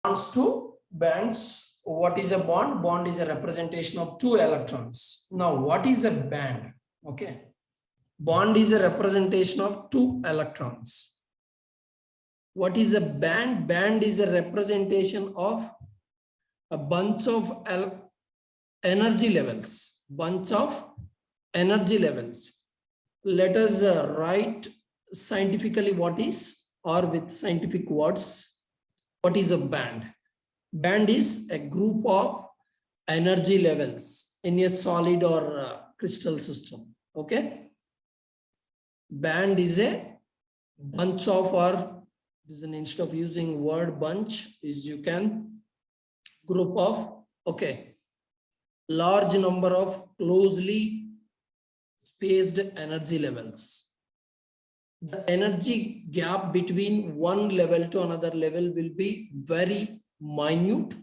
Bonds to bands. What is a bond? Bond is a representation of two electrons. Now, what is a band? Okay. Bond is a representation of two electrons. What is a band? Band is a representation of a bunch of energy levels. Bunch of energy levels. Let us write scientifically what is, or with scientific words, what is a band? Band is a group of energy levels in a solid or crystal system. Okay. Band is a bunch of, or instead of using word bunch, is you can group of, okay, large number of closely spaced energy levels. The energy gap between one level to another level will be very minute.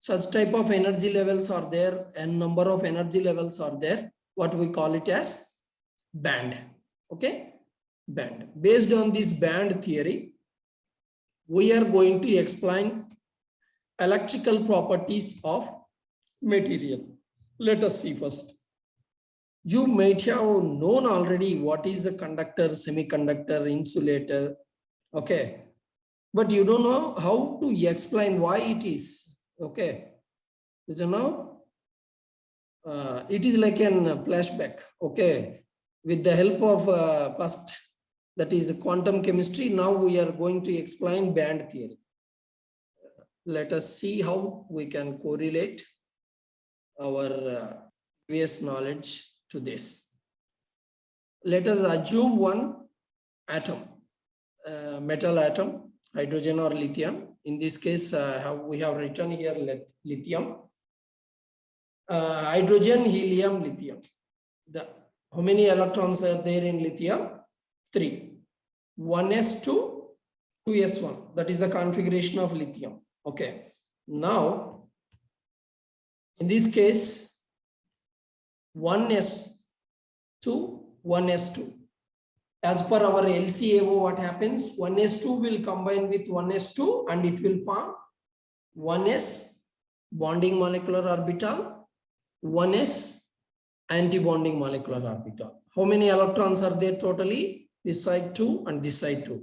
Such type of energy levels are there, and number of energy levels are there. What we call it as band. Okay, band. Based on this band theory, we are going to explain electrical properties of material. Let us see first. You might have known already what is a conductor, semiconductor, insulator. Okay, but you don't know how to explain why it is. Okay, you know, it is like a flashback. Okay, with the help of first, that is quantum chemistry. Now we are going to explain band theory. Let us see how we can correlate our previous knowledge to this. Let us assume one atom, metal atom, hydrogen or lithium. In this case, we have written here lithium, hydrogen, helium, lithium. How many electrons are there in lithium? 3. 1s2, 2s1. That is the configuration of lithium. Okay. Now, in this case, 1s2, 1s2. As per our LCAO, what happens? 1s2 will combine with 1s2 and it will form 1s bonding molecular orbital, 1s anti-bonding molecular orbital. How many electrons are there totally? This side 2 and this side 2.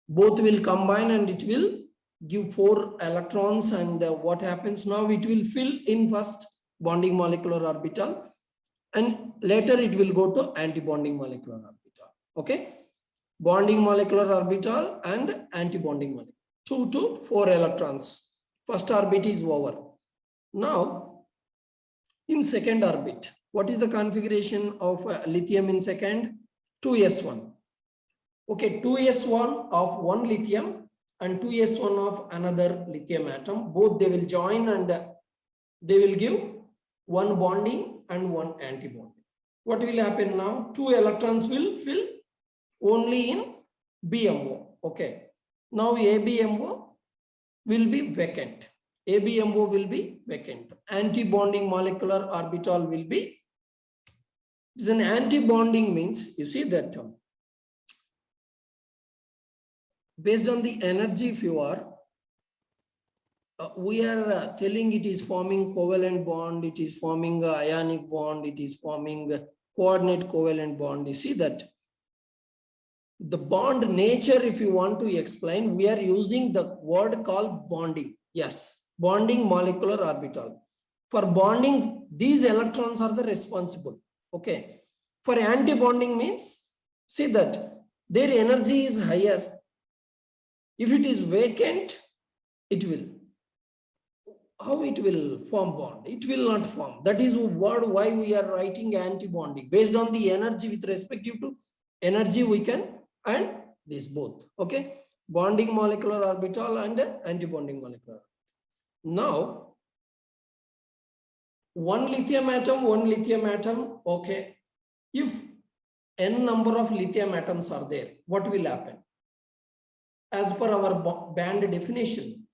Both will combine and it will give 4 electrons. And what happens now? It will fill in first bonding molecular orbital, and later it will go to anti-bonding molecular orbital. Okay, bonding molecular orbital and anti-bonding molecular. 2 to 4 electrons. First orbit is over. Now, in second orbit, what is the configuration of lithium in second? 2s1. Okay, 2s1 of one lithium and 2s1 of another lithium atom. Both they will join and they will give one bonding and one anti-bonding. What will happen now? 2 electrons will fill only in BMO. Okay. Now ABMO will be vacant. ABMO will be vacant. Anti-bonding molecular orbital will be. It's an anti-bonding means, you see that term. Based on the energy, if you are, we are telling it is forming covalent bond, it is forming ionic bond, it is forming coordinate covalent bond. You see that the bond nature, if you want to explain, we are using the word called bonding. Yes, bonding molecular orbital. For bonding, these electrons are the responsible. Okay. For anti-bonding means, see that their energy is higher. If it is vacant, it will. How it will form bond? It will not form. That is word why we are writing anti-bonding. Based on the energy, with respect to energy, we can, and this both. Okay. Bonding molecular orbital and anti-bonding molecular. Now, one lithium atom. Okay. If n number of lithium atoms are there, what will happen? As per our band definition,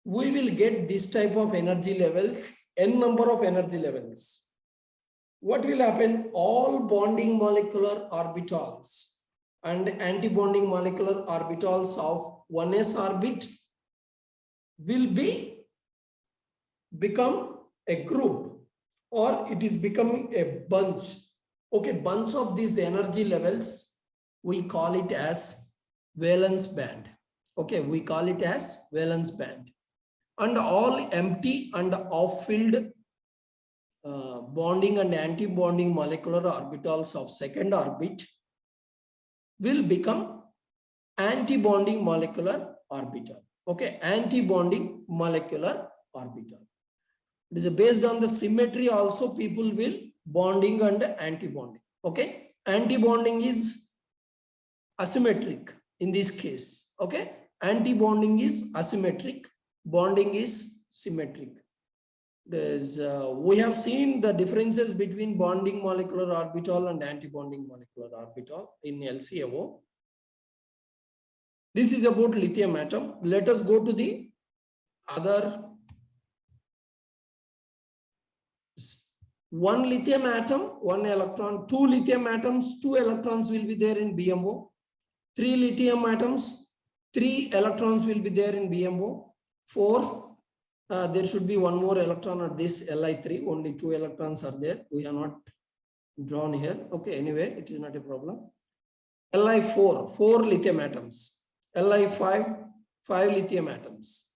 we will get this type of energy levels, n number of energy levels. What will happen? All bonding molecular orbitals and anti-bonding molecular orbitals of 1s orbit, will become a group, or it is becoming a bunch. Okay, bunch of these energy levels, we call it as valence band. Okay, we call it as valence band. And all empty and off-filled bonding and anti-bonding molecular orbitals of second orbit will become anti-bonding molecular orbital. Okay, anti-bonding molecular orbital. It is based on the symmetry also, people will bonding and anti-bonding. Okay, anti-bonding is asymmetric in this case. Okay, anti-bonding is asymmetric, bonding is symmetric. We have seen the differences between bonding molecular orbital and anti-bonding molecular orbital in LCMO. This is about lithium atom. Let us go to the other. One lithium atom, one electron, two lithium atoms, 2 electrons will be there in BMO. 3 lithium atoms, 3 electrons will be there in BMO. 4, there should be one more electron at this Li3, only 2 electrons are there. We are not drawn here. Okay, anyway, it is not a problem. Li4, 4 lithium atoms. Li5, 5 lithium atoms.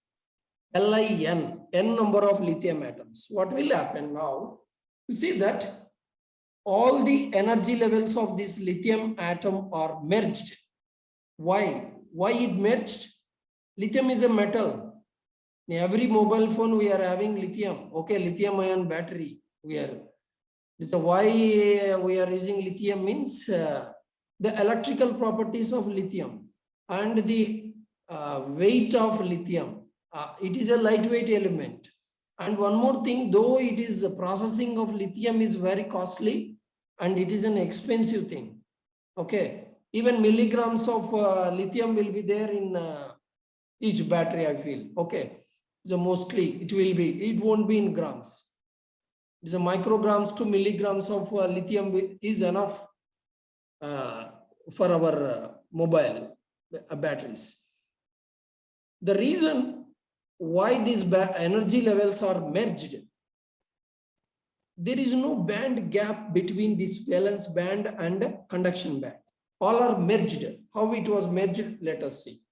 Lin, n number of lithium atoms. What will happen now? You see that all the energy levels of this lithium atom are merged. Why? Why it merged? Lithium is a metal. In every mobile phone we are having lithium. Okay, lithium ion battery. So why we are using lithium means the electrical properties of lithium and the weight of lithium. It is a lightweight element. And one more thing, though it is the processing of lithium is very costly and it is an expensive thing. Okay, even milligrams of lithium will be there in each battery, I feel. Okay, so mostly it won't be in grams. It's a micrograms to milligrams of lithium is enough for our mobile batteries. The reason why these energy levels are merged, there is no band gap between this valence band and conduction band. All are merged. How it was merged, let us see.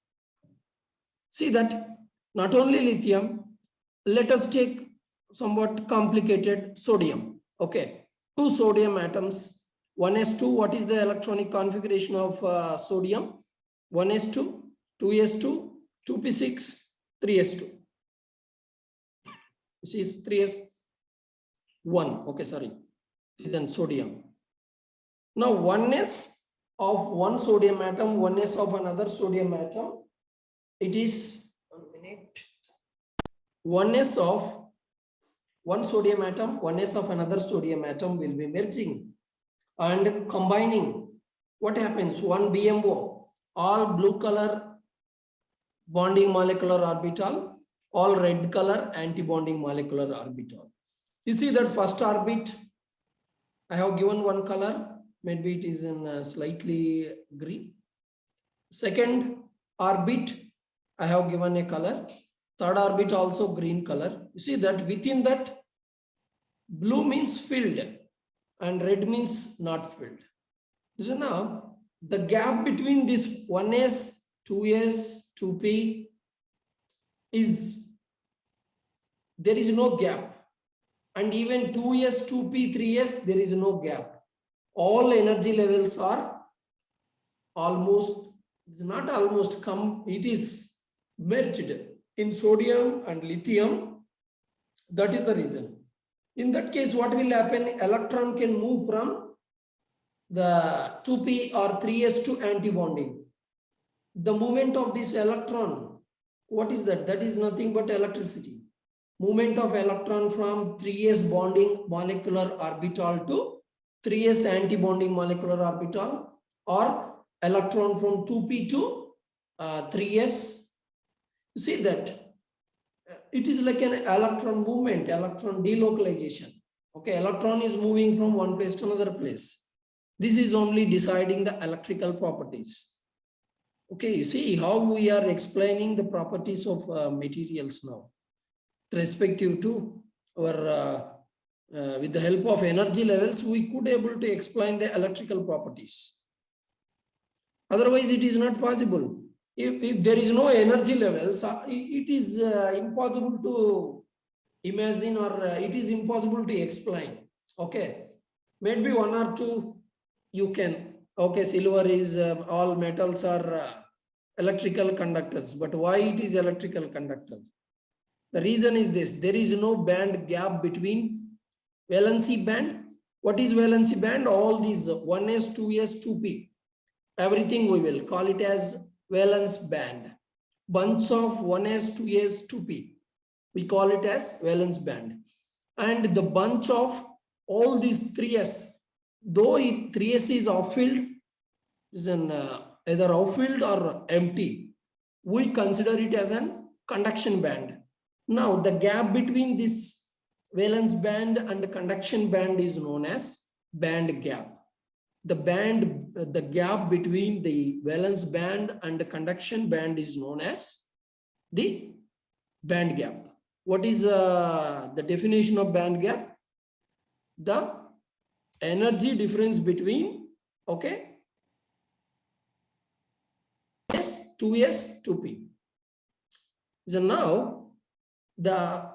See that not only lithium, let us take somewhat complicated sodium. Okay, 2 sodium atoms, 1s2. What is the electronic configuration of sodium? 1s2, 2s2, 2p6, 3s2. This is 3s1. Okay, sorry. This is an sodium. Now 1s of one sodium atom, 1s of another sodium atom. It is 1s of one sodium atom, 1s of another sodium atom will be merging and combining. What happens? One BMO, all blue color bonding molecular orbital, all red color anti-bonding molecular orbital. You see that first orbit, I have given one color, maybe it is in slightly green. Second orbit, I have given a color. Third orbit also green color. You see that within that, blue means filled and red means not filled. So now the gap between this 1s, 2s, 2p is, there is no gap, and even 2s, 2p, 3s, there is no gap. All energy levels are almost, it's not almost come, it is merged in sodium and lithium. That is the reason. In that case, what will happen? Electron can move from the 2p or 3s to anti-bonding. The movement of this electron, what is that? That is nothing but electricity. Movement of electron from 3s bonding molecular orbital to 3s anti-bonding molecular orbital, or electron from 2p to 3s. You see that it is like an electron movement, electron delocalization. Okay, electron is moving from one place to another place. This is only deciding the electrical properties. Okay, you see how we are explaining the properties of materials now, respective to our with the help of energy levels, we could able to explain the electrical properties. Otherwise, it is not possible. If there is no energy levels, it is impossible to imagine, or it is impossible to explain. Okay, maybe one or two you can. Okay, silver is all metals are electrical conductors, but why it is electrical conductor? The reason is this: there is no band gap between valency band. What is valency band? All these 1s, 2s, 2p, everything we will call it as valence band. Bunch of 1s, 2s, 2p, we call it as valence band. And the bunch of all these 3s, though 3s is off-filled, is an either off-filled or empty, we consider it as an conduction band. Now the gap between this valence band and the conduction band is known as band gap. The gap between the valence band and the conduction band is known as the band gap. What is the definition of band gap? The energy difference between, okay, 2s, 2p. So now the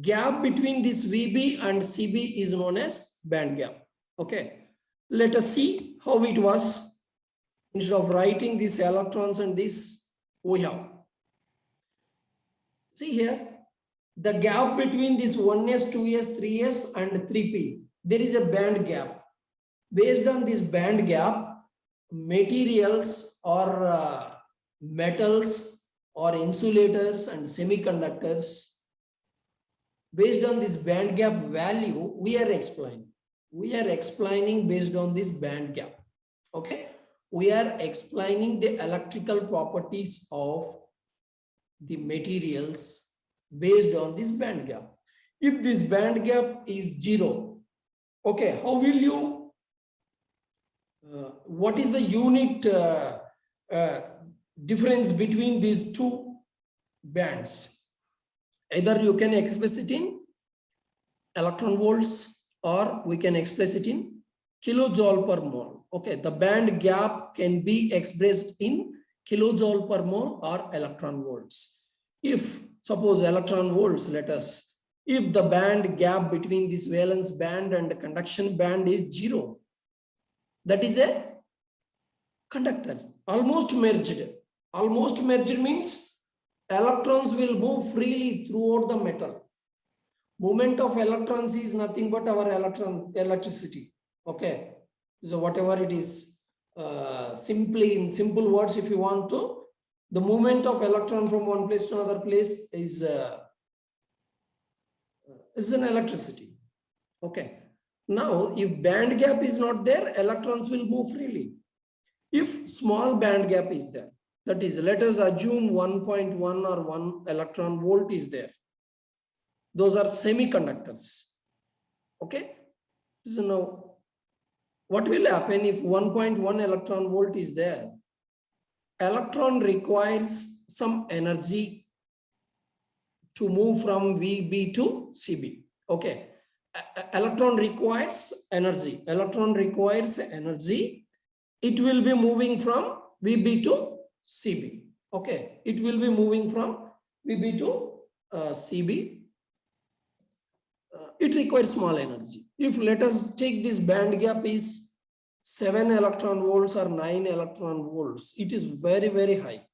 gap between this VB and CB is known as band gap. Okay, let us see how it was. Instead of writing these electrons and this, we have. See here, the gap between this 1s, 2s, 3s and 3p, there is a band gap. Based on this band gap, materials or metals or insulators and semiconductors, based on this band gap value, we are explaining. We are explaining based on this band gap. Okay, we are explaining the electrical properties of the materials based on this band gap. If this band gap is 0, okay, how will you, what is the unit difference between these two bands? Either you can express it in electron volts, or we can express it in kilojoule per mole. Okay, the band gap can be expressed in kilojoule per mole or electron volts. If suppose electron volts, let us, if the band gap between this valence band and the conduction band is 0, that is a conductor, almost merged. Almost merged means electrons will move freely throughout the metal. Movement of electrons is nothing but our electricity. Okay, so whatever it is, simply in simple words, if you want to, the movement of electron from one place to another place is an electricity. Okay, now if band gap is not there, electrons will move freely. If small band gap is there, that is, let us assume 1.1 or 1 electron volt is there. Those are semiconductors. Okay, so now what will happen if 1.1 electron volt is there? Electron requires some energy to move from VB to CB. Okay, electron requires energy. Electron requires energy. It will be moving from VB to CB. Okay, it will be moving from VB to CB. It requires small energy. If let us take this band gap is 7 electron volts or 9 electron volts, it is very, very high.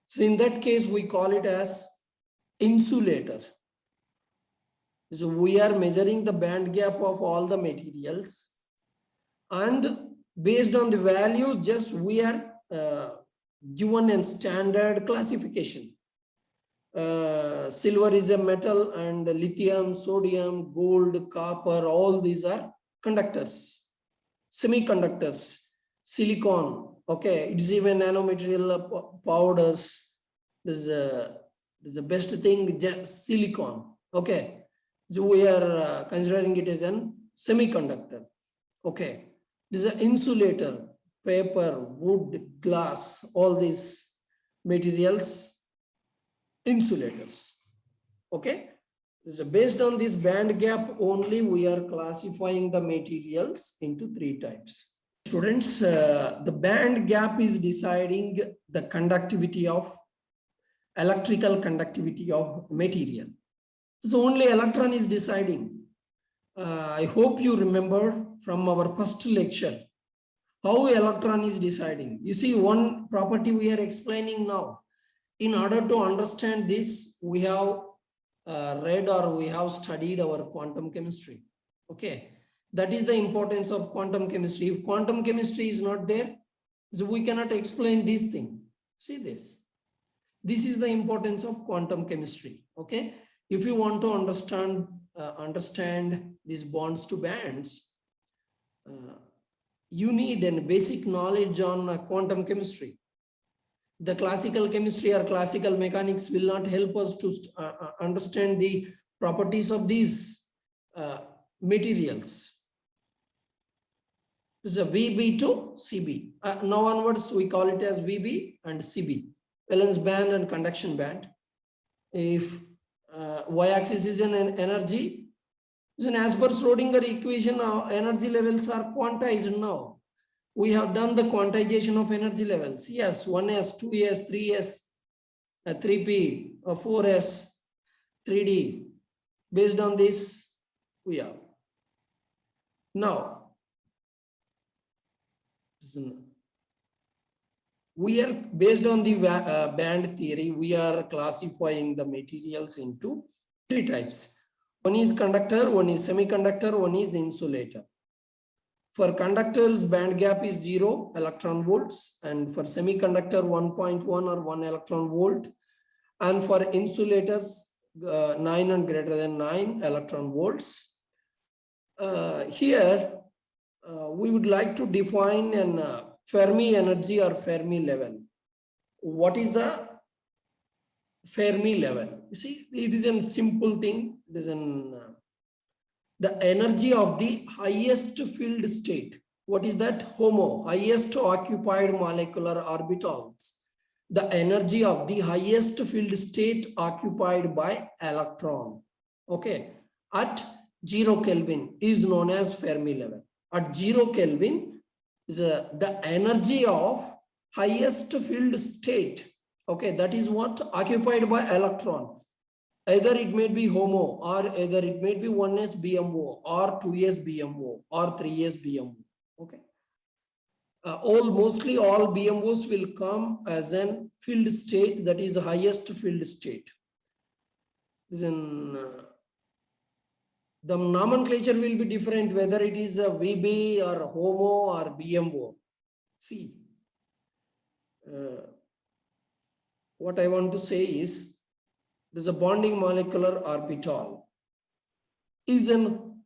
So in that case, we call it as insulator. So we are measuring the band gap of all the materials, and based on the values, just we are given a standard classification. Silver is a metal, and lithium, sodium, gold, copper, all these are conductors. Semiconductors, silicon, okay, it's even nanomaterial powders. This is the best thing, silicon. Okay, so we are considering it as an semiconductor. Okay, this is an insulator, paper, wood, glass, all these materials, insulators. Okay. So based on this band gap only, we are classifying the materials into 3 types. Students, the band gap is deciding the conductivity of electrical conductivity of material. So only electron is deciding. I hope you remember from our first lecture how electron is deciding. You see, one property we are explaining now. In order to understand this, we have read or we have studied our quantum chemistry. Okay, that is the importance of quantum chemistry. If quantum chemistry is not there, so we cannot explain this thing. See this. This is the importance of quantum chemistry. Okay, if you want to understand these bonds to bands, you need a basic knowledge on quantum chemistry. The classical chemistry or classical mechanics will not help us to understand the properties of these materials. This is a VB to CB. Now onwards, we call it as VB and CB, valence band and conduction band. If y-axis is an energy, then as per Schrodinger equation, energy levels are quantized now. We have done the quantization of energy levels. Yes, 1s, 2s, 3s, 3p, 4s, 3d. Based on this, we have. Now, we are based on the band theory, we are classifying the materials into 3 types. One is conductor, one is semiconductor, one is insulator. For conductors, band gap is 0 electron volts, and for semiconductor 1.1 or 1 electron volt, and for insulators 9 and greater than 9 electron volts. Here we would like to define an Fermi energy or Fermi level. What is the Fermi level? You see, it is a simple thing. It is the energy of the highest filled state. What is that? HOMO, highest occupied molecular orbitals. The energy of the highest filled state occupied by electron. Okay, at 0 Kelvin is known as Fermi level. At 0 Kelvin is the energy of highest filled state. Okay, that is what occupied by electron. Either it may be HOMO, or either it may be 1s BMO, or 2s BMO, or 3s BMO. Okay. Mostly all BMOs will come as an filled state, that is the highest filled state. Then the nomenclature will be different, whether it is a VB or HOMO or BMO. See, what I want to say is, there's a bonding molecular orbital is an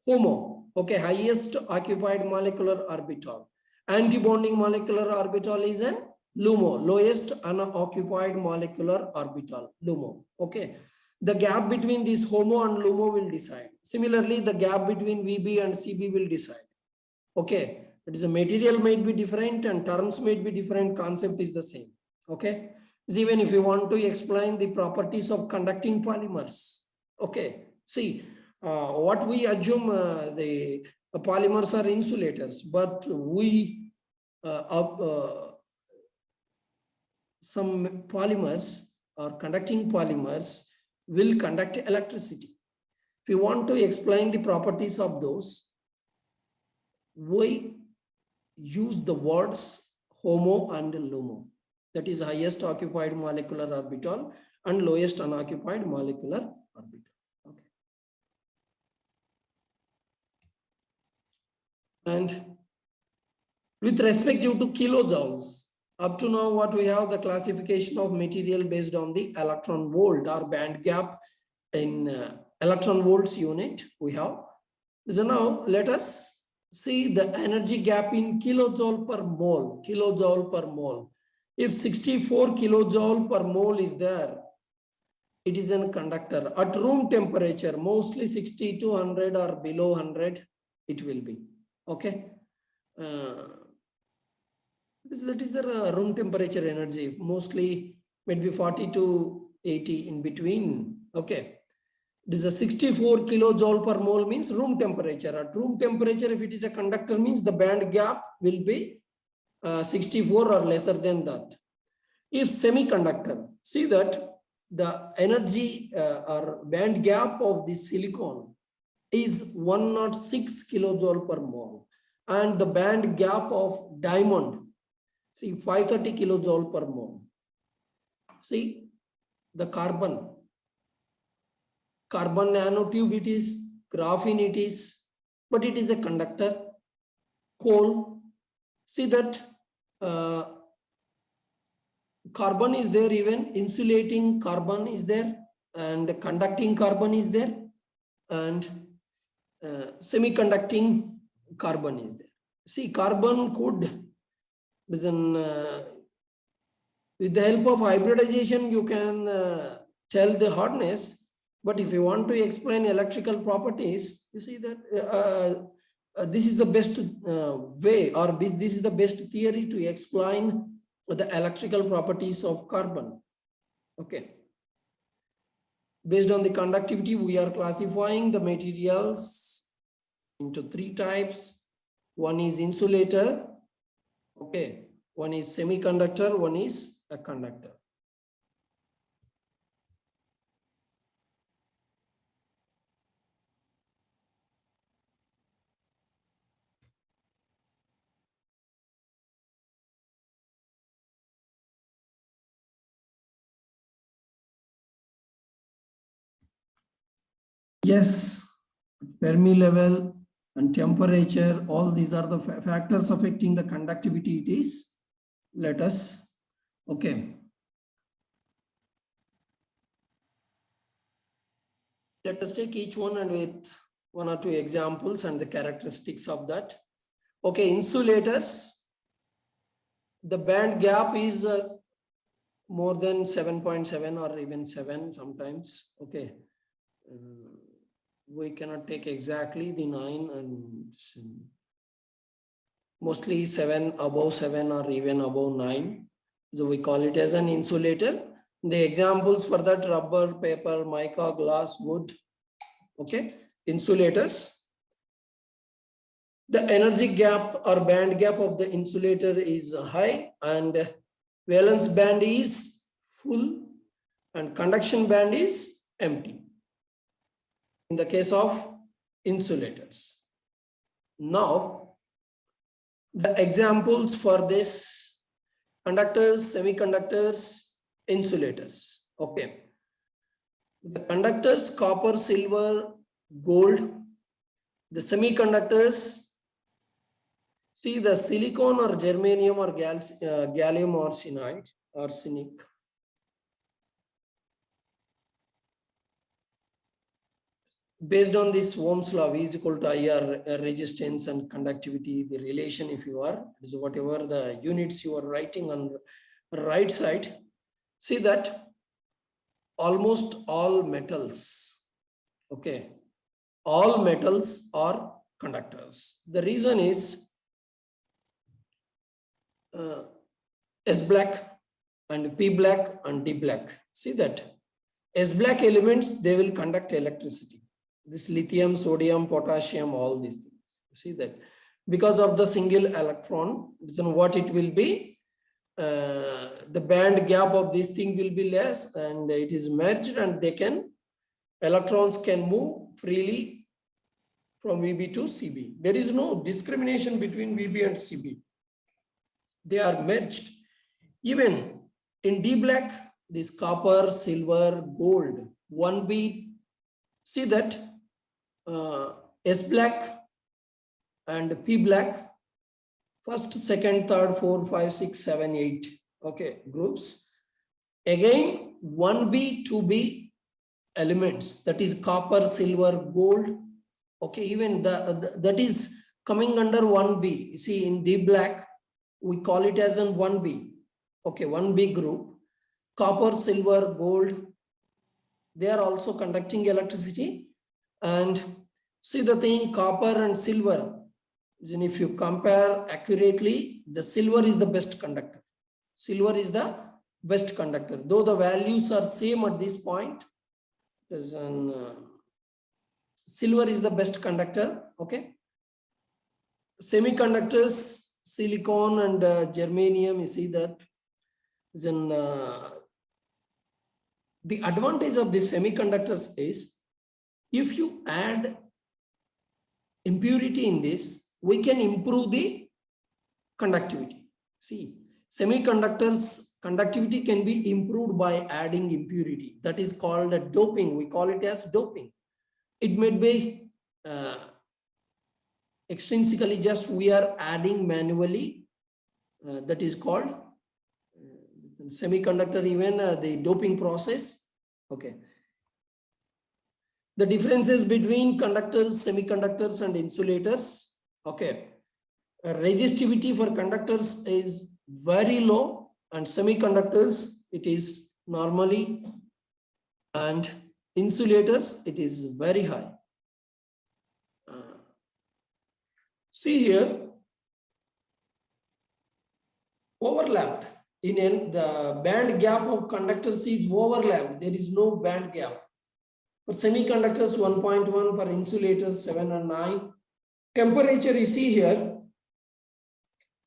HOMO, okay, highest occupied molecular orbital. Anti-bonding molecular orbital is an LUMO, lowest unoccupied molecular orbital, LUMO. Okay, the gap between this HOMO and LUMO will decide. Similarly, the gap between VB and CB will decide. Okay, it is a material might be different and terms might be different, concept is the same. Okay. Even if you want to explain the properties of conducting polymers, okay, see, what we assume the polymers are insulators, but we some polymers or conducting polymers will conduct electricity. If you want to explain the properties of those, we use the words HOMO and LUMO. That is highest occupied molecular orbital and lowest unoccupied molecular orbital. Okay. And with respect to kilojoules, up to now what we have, the classification of material based on the electron volt or band gap in electron volts unit we have. So now let us see the energy gap in kilojoule per mole, kilojoule per mole. If 64 kilojoule per mole is there, it is a conductor. At room temperature, mostly 60 to 100 or below 100, it will be. Okay. That is the room temperature energy, mostly maybe 40 to 80 in between. Okay. This is a 64 kilojoule per mole means room temperature. At room temperature, if it is a conductor, means the band gap will be 64 or lesser than that. If semiconductor, see that the energy or band gap of the silicon is 106 kilojoule per mole, and the band gap of diamond, see 530 kilojoule per mole. See the carbon nanotube it is, graphene it is, but it is a conductor. Coal, see that carbon is there, even insulating carbon is there, and conducting carbon is there, and semiconducting carbon is there. See, carbon could listen, with the help of hybridization you can tell the hardness, but if you want to explain electrical properties, you see that this is the best way, or this is the best theory to explain the electrical properties of carbon. Okay. Based on the conductivity, we are classifying the materials into 3 types. One is insulator. Okay. One is semiconductor, one is a conductor. Yes, Fermi level and temperature, all these are the factors affecting the conductivity. It is, let us, okay. Let us take each one and with 1 or 2 examples and the characteristics of that. Okay, insulators, the band gap is more than 7.7 or even 7 sometimes. Okay. We cannot take exactly the 9 and mostly 7, above 7 or even above 9. So we call it as an insulator. The examples for that: rubber, paper, mica, glass, wood. Okay, insulators. The energy gap or band gap of the insulator is high, and valence band is full and conduction band is empty in the case of insulators. Now, the examples for this: conductors, semiconductors, insulators. Okay. The conductors, copper, silver, gold. The semiconductors, see the silicon or germanium or gallium arsenide, arsenic. Based on this Ohm's law, V is equal to IR, resistance and conductivity, the relation, if you are, is whatever the units you are writing on the right side, see that almost all metals, okay, all metals are conductors. The reason is S black and P black and D black. See that S black elements, they will conduct electricity. This lithium, sodium, potassium, all these things. See that because of the single electron, then what it will be, the band gap of this thing will be less, and it is merged, and electrons can move freely from VB to CB. There is no discrimination between VB and CB. They are merged. Even in D black, this copper, silver, gold, 1B, see that S black and P black, first, second, third, 4, 5, 6, 7, 8, okay, groups. Again, 1B, 2B elements, that is copper, silver, gold, okay, even that is coming under 1B. See, in D black, we call it as an 1B, okay, 1B group. Copper, silver, gold, they are also conducting electricity. And see the thing, copper and silver, Then if you compare accurately, the silver is the best conductor. Silver is the best conductor. Though the values are same at this point, silver is the best conductor. Okay. Semiconductors, silicon and germanium, you see that. Then the advantage of these semiconductors is, if you add impurity in this, we can improve the conductivity. See, semiconductors conductivity can be improved by adding impurity. That is called a doping. We call it as doping. It may be extrinsically, just we are adding manually. That is called semiconductor, even the doping process. Okay. The differences between conductors, semiconductors and insulators. Okay. Resistivity for conductors is very low, and semiconductors it is normally, and insulators it is very high. See here, overlapped. In the band gap of conductors is overlapped. There is no band gap. For semiconductors 1.1, for insulators 7 and 9. Temperature you see here.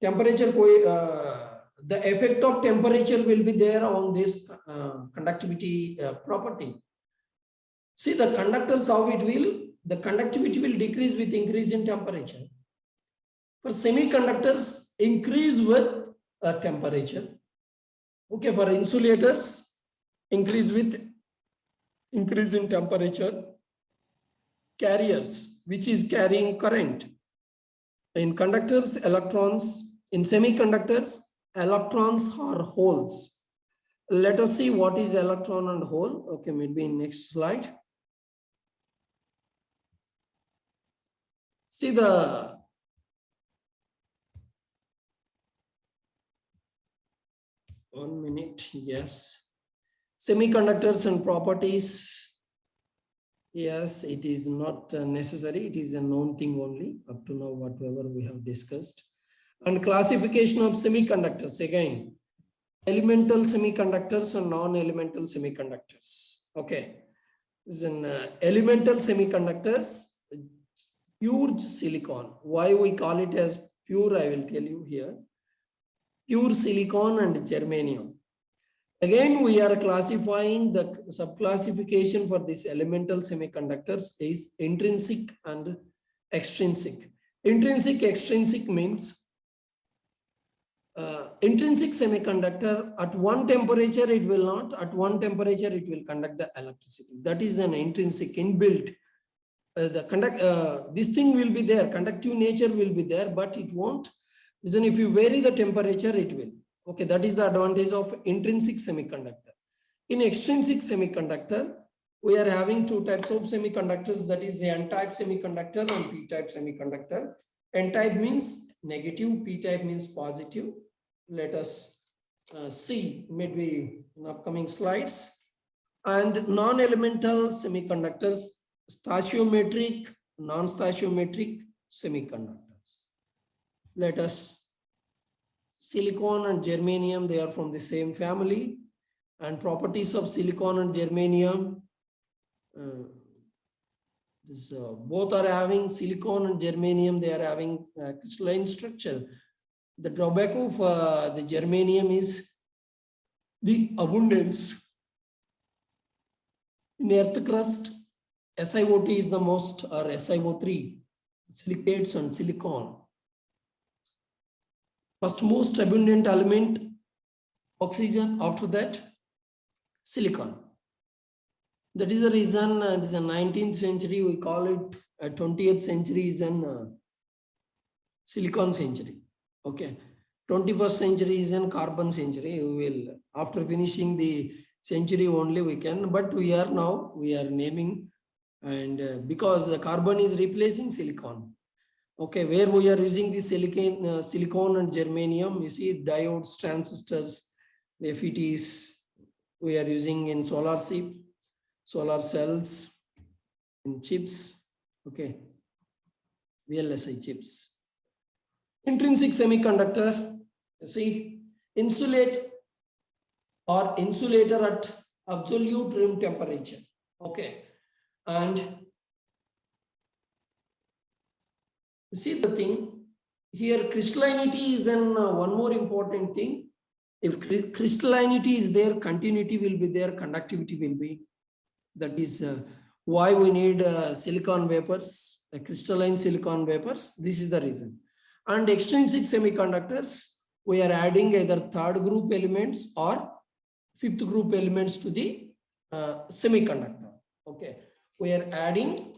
Temperature, the effect of temperature will be there on this conductivity property. See the conductors, how it will, the conductivity will decrease with increase in temperature. For semiconductors, increase with temperature. Okay, for insulators, increase with increase in temperature. Carriers, which is carrying current. In conductors, electrons. In semiconductors, electrons are holes. Let us see what is electron and hole. Okay, maybe in next slide. See the one minute, yes. Semiconductors and properties. Yes, it is not necessary. It is a known thing only up to now, whatever we have discussed. And classification of semiconductors, again, elemental semiconductors and non-elemental semiconductors. Okay. Then elemental semiconductors, pure silicon. Why we call it as pure, I will tell you here. Pure silicon and germanium. Again, we are classifying the subclassification for this elemental semiconductors is intrinsic and extrinsic. Intrinsic, extrinsic means intrinsic semiconductor at one temperature it will not, at one temperature it will conduct the electricity. That is an intrinsic inbuilt. This thing will be there, conductive nature will be there, but it won't. Listen, if you vary the temperature, it will. Okay, that is the advantage of intrinsic semiconductor. In extrinsic semiconductor, we are having two types of semiconductors, that is the N-type semiconductor and P-type semiconductor. N-type means negative, P-type means positive. Let us see maybe in upcoming slides. And non-elemental semiconductors, stoichiometric, non-stoichiometric semiconductors. Let us, silicon and germanium, they are from the same family. And properties of silicon and germanium, both are having silicon and germanium, they are having crystalline structure. The drawback of the germanium is the abundance. In earth crust, SiO2 is the most, or SiO3, silicates and silicon. First most abundant element, oxygen, after that, silicon. That is the reason it is the 19th century, we call it 20th century is an silicon century. Okay, 21st century is an carbon century. We will, after finishing the century only we can, but we are now, we are naming, and because the carbon is replacing silicon. Okay, where we are using the silicon and germanium, you see diodes, transistors, FETs, we are using in solar cells, in chips, okay, VLSI chips. Intrinsic semiconductor, you see, insulate or insulator at absolute room temperature. Okay, and you see the thing here, crystallinity is one more important thing. If crystallinity is there, continuity will be there, conductivity will be. That is why we need silicon vapors, crystalline silicon vapors. This is the reason. And extrinsic semiconductors, we are adding either third group elements or fifth group elements to the semiconductor. Okay, we are adding.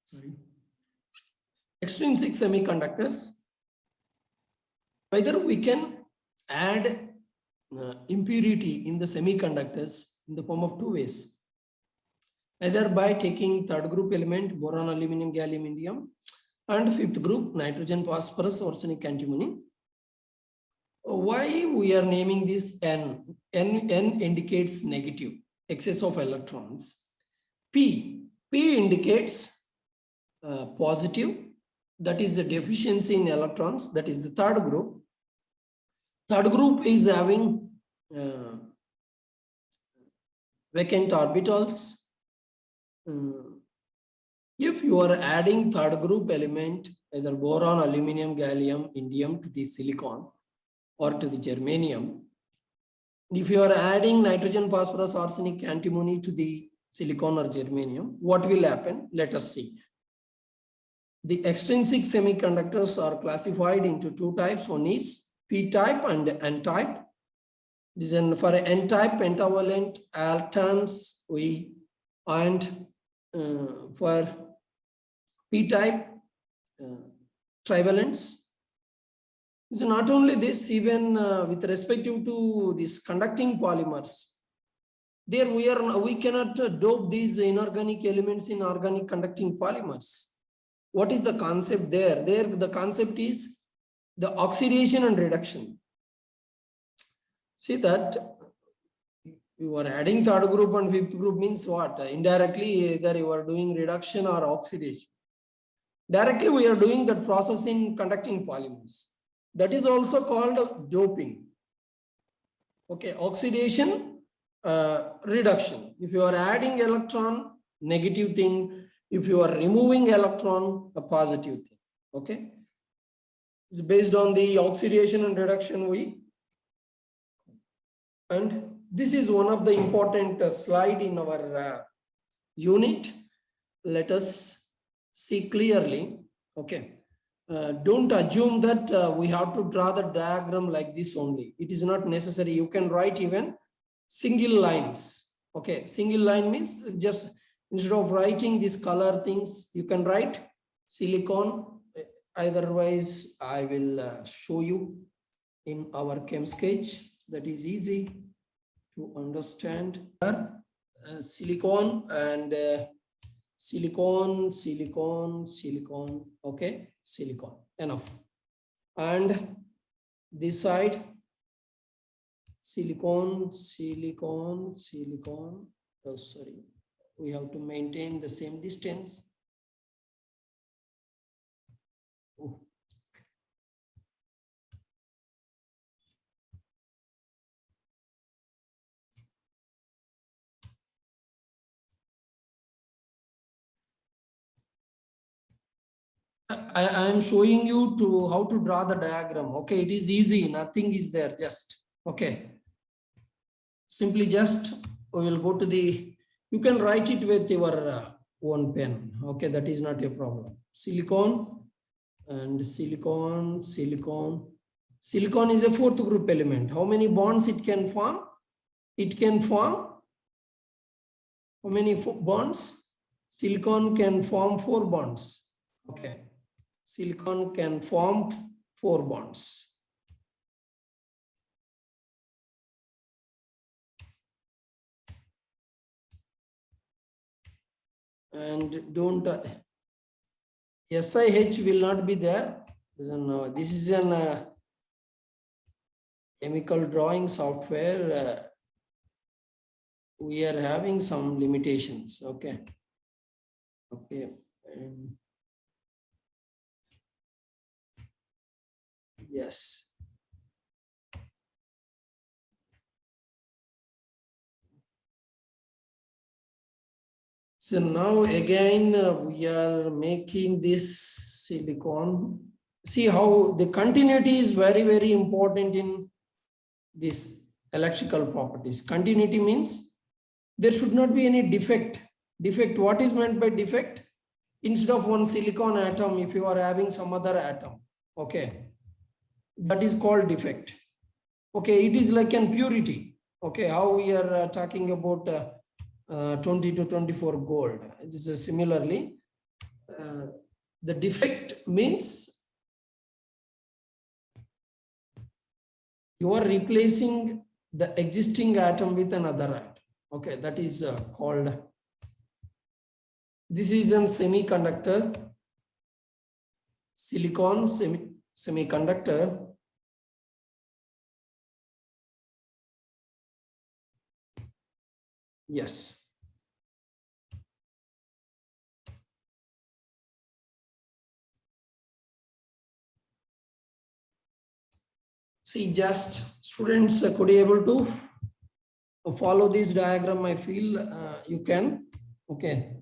Sorry. Extrinsic semiconductors. Whether we can add impurity in the semiconductors in the form of two ways. Either by taking third group element, boron, aluminum, gallium, indium, and fifth group, nitrogen, phosphorus, arsenic, antimony. Why we are naming this N? N indicates negative, excess of electrons. P indicates positive, that is the deficiency in electrons, that is the third group. Third group is having vacant orbitals. If you are adding third group element, either boron, aluminum, gallium, indium to the silicon or to the germanium, if you are adding nitrogen, phosphorus, arsenic, antimony to the silicon or germanium, what will happen? Let us see. The extrinsic semiconductors are classified into two types. One is P-type and N-type. This is for N-type pentavalent atoms, and for P-type trivalents. It's not only this, even with respect to these conducting polymers, there we cannot dope these inorganic elements in organic conducting polymers. What is the concept there? There the concept is the oxidation and reduction. See that you are adding third group and fifth group means what? Indirectly, either you are doing reduction or oxidation. Directly, we are doing that process in conducting polymers. That is also called doping. Okay, oxidation, reduction. If you are adding electron, negative thing. If you are removing electron, a positive thing. Okay, it's based on the oxidation and reduction. And this is one of the important slide in our unit. Let us see clearly. Okay, don't assume that we have to draw the diagram like this only. It is not necessary. You can write even single lines. Okay, single line means just instead of writing these color things, you can write silicon. Otherwise, I will show you in our chem sketch. That is easy to understand. Silicon and silicon. Okay, silicon, enough. And this side, silicon. Oh, sorry, we have to maintain the same distance. Oh. I am showing you to how to draw the diagram. Okay, it is easy, nothing is there, just okay. Simply just we will go to the, you can write it with your own pen. Okay, that is not a problem. Silicon and silicon. Silicon is a fourth group element. How many bonds it can form? It can form how many bonds? Silicon can form 4 bonds. Okay, silicon can form 4 bonds. And don't SiH will not be there. This is an chemical drawing software. we are having some limitations. Okay. Yes. So now again, we are making this silicon. See how the continuity is very, very important in this electrical properties. Continuity means there should not be any defect. Defect, what is meant by defect? Instead of one silicon atom, if you are having some other atom, okay, that is called defect. Okay, it is like an purity. Okay, how we are talking about 20 to 24 gold. It is similarly, the defect means you are replacing the existing atom with another atom. Okay, that is called, this is a semiconductor, silicon semiconductor. Yes. See, just students could be able to follow this diagram. I feel you can. Okay.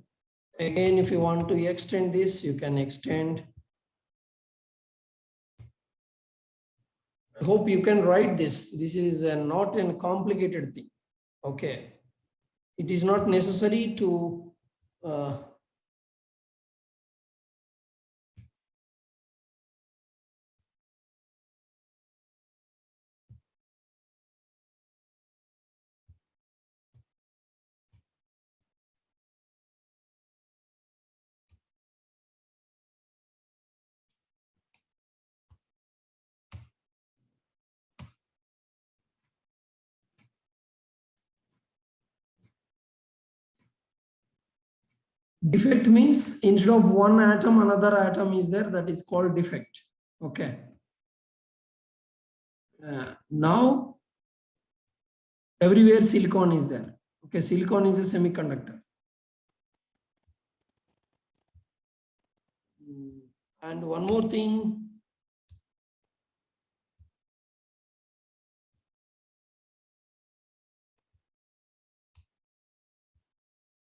Again, if you want to extend this, you can extend. I hope you can write this. This is not a complicated thing. Okay. It is not necessary to defect means instead of one atom, another atom is there. That is called defect. Okay. Now, everywhere silicon is there. Okay, silicon is a semiconductor. And one more thing.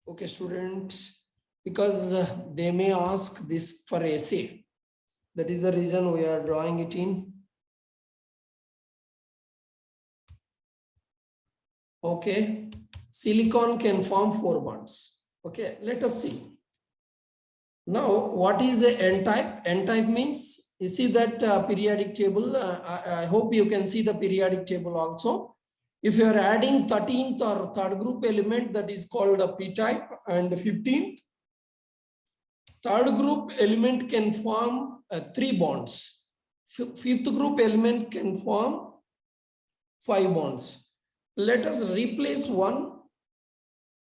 Okay, students, because they may ask this for essay. That is the reason we are drawing it in. Okay, silicon can form 4 bonds. Okay, let us see. Now, what is the N-type? N-type means, you see that periodic table. I hope you can see the periodic table also. If you are adding 13th or third group element, that is called a p-type, and 15th third group element can form 3 bonds. Fifth group element can form 5 bonds. Let us replace one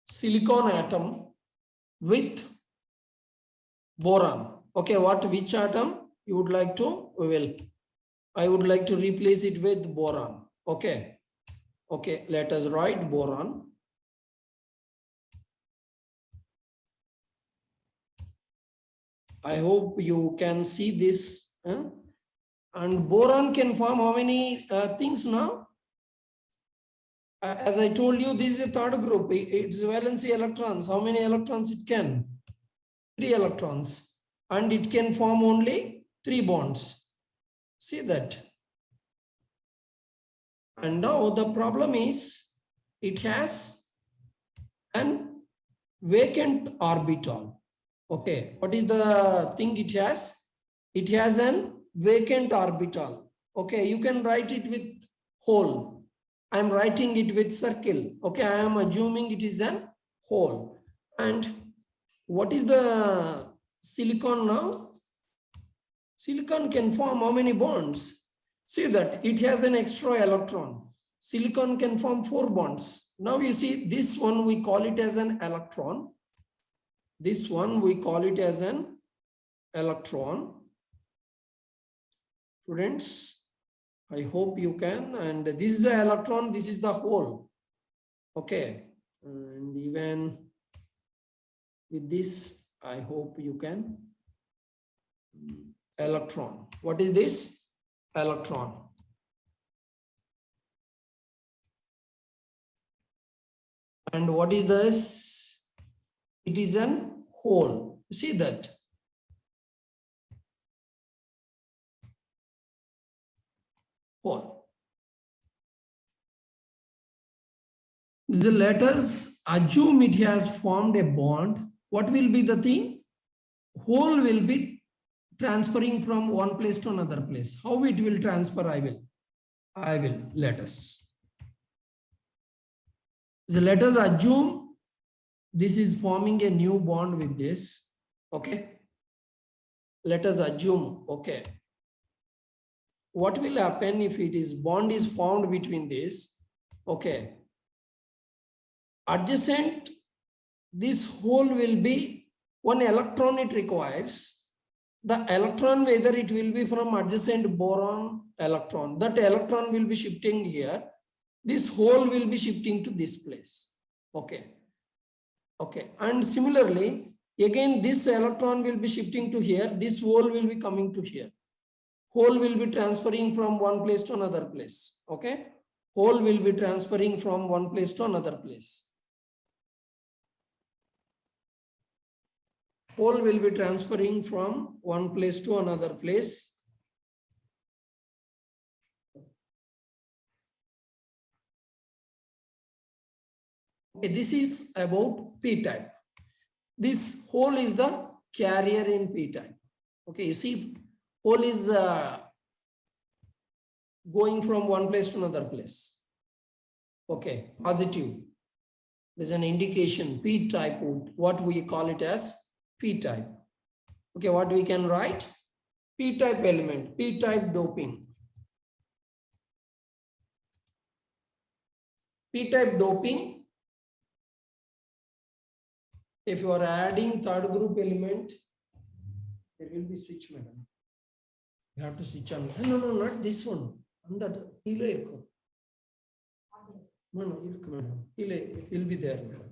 silicon atom with boron. Okay, which atom you would like to? I would like to replace it with boron. Okay. Okay, let us write boron. I hope you can see this. And boron can form how many things now? As I told you, this is a third group. It's valency electrons. How many electrons it can? 3 electrons. And it can form only 3 bonds. See that? And now the problem is it has an vacant orbital. Okay, what is the thing it has? It has an vacant orbital. Okay, you can write it with hole. I am writing it with circle. Okay, I am assuming it is an hole. And what is the silicon now? Silicon can form how many bonds? See that it has an extra electron. Silicon can form 4 bonds. Now you see this one, we call it as an electron. This one we call it as an electron. Students, I hope you can. And this is the electron, this is the hole. Okay. And even with this, I hope you can. Electron. What is this? Electron. And what is this? It is an hole. See that? Hole. So let us assume it has formed a bond. What will be the thing? Hole will be transferring from one place to another place. How it will transfer? I will let us. So let us assume this is forming a new bond with this. Okay. Let us assume. Okay. What will happen if it is bond is formed between this? Okay. Adjacent, this hole will be one electron it requires. The electron, whether it will be from adjacent boron electron, that electron will be shifting here. This hole will be shifting to this place. Okay. Okay. And similarly, again, this electron will be shifting to here. This hole will be coming to here. Hole will be transferring from one place to another place. Okay. Hole will be transferring from one place to another place. Hole will be transferring from one place to another place. Okay, this is about p-type. This hole is the carrier in p-type. Okay, you see, hole is going from one place to another place. Okay, positive. There's an indication p-type, what we call it as p-type. Okay, what we can write? P-type element, p-type doping. P-type doping, if you are adding third group element, there will be switch, madam. You have to switch on. No, not this one. On that, no, madam. It will be there, madam.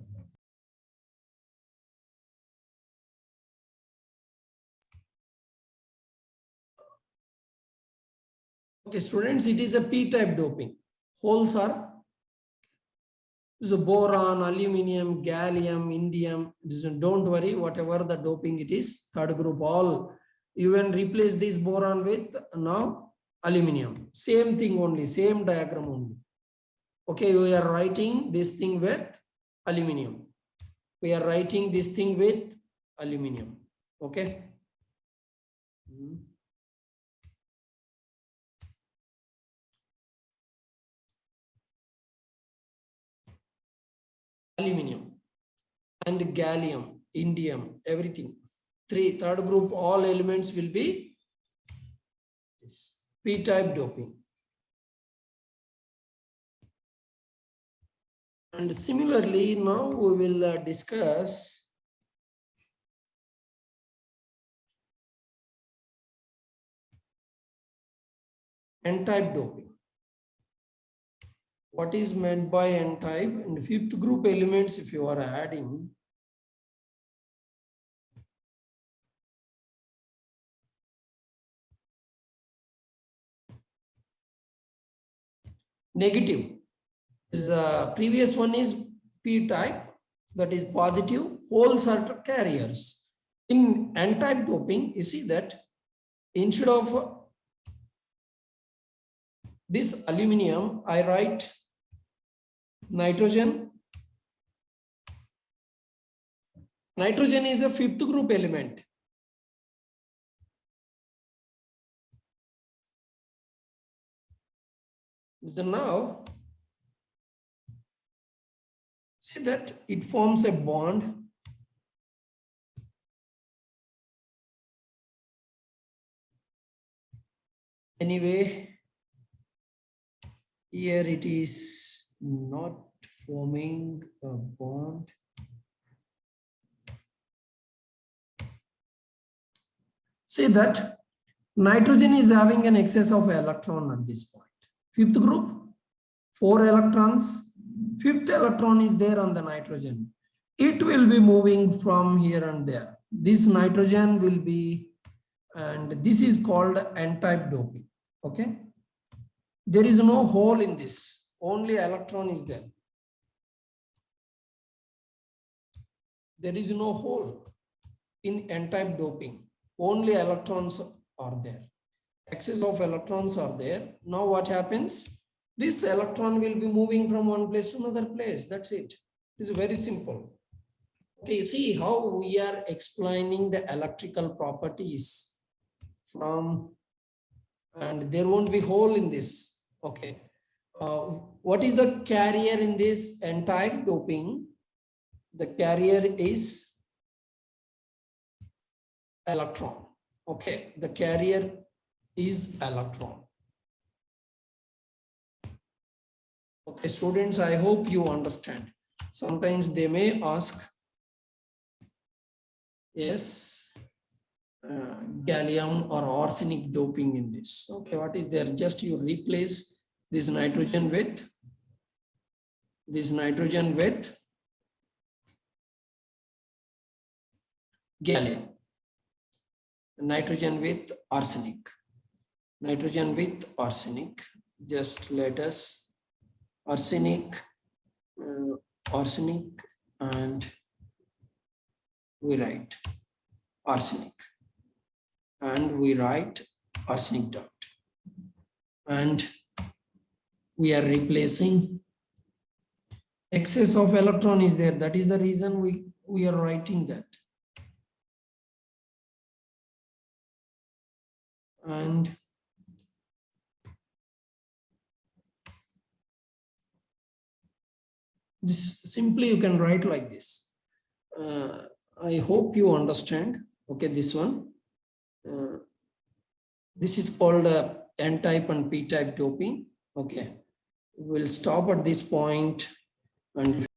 Okay, students, it is a p-type doping. Holes are boron, aluminum, gallium, indium. Don't worry, whatever the doping it is, third group, all. You can replace this boron with now aluminum. Same thing only, same diagram only. Okay, we are writing this thing with aluminum. We are writing this thing with aluminum. Okay. Aluminum and gallium, indium, everything. Third group, all elements will be p-type doping. And similarly, now we will discuss n-type doping. What is meant by n-type? And fifth group elements, if you are adding, negative. This previous one is p-type, that is positive. Holes are carriers. In n-type doping, you see that instead of this aluminum, I write nitrogen. Nitrogen is a fifth group element. So now, see that it forms a bond. Anyway, here it is not forming a bond. See that nitrogen is having an excess of electron at this point. Fifth group, 4 electrons. Fifth electron is there on the nitrogen. It will be moving from here and there. This nitrogen will be, and this is called n-type doping. Okay. There is no hole in this. Only electron is there. There is no hole in n-type doping. Only electrons are there. Excess of electrons are there. Now what happens? This electron will be moving from one place to another place. That's it. It's very simple. Okay, see how we are explaining the electrical properties from, and there won't be hole in this. Okay. What is the carrier in this n-type doping? The carrier is electron. Okay, the carrier is electron. Okay, students, I hope you understand. Sometimes they may ask, yes, gallium or arsenic doping in this. Okay, what is there? Just you replace this nitrogen with gallium, nitrogen with arsenic, just let us arsenic, and we write arsenic, and we write arsenic dot, and we are replacing. Excess of electron is there. That is the reason we are writing that. And this simply you can write like this. I hope you understand. Okay, this one. This is called n-type and p-type doping. Okay, we'll stop at this point. And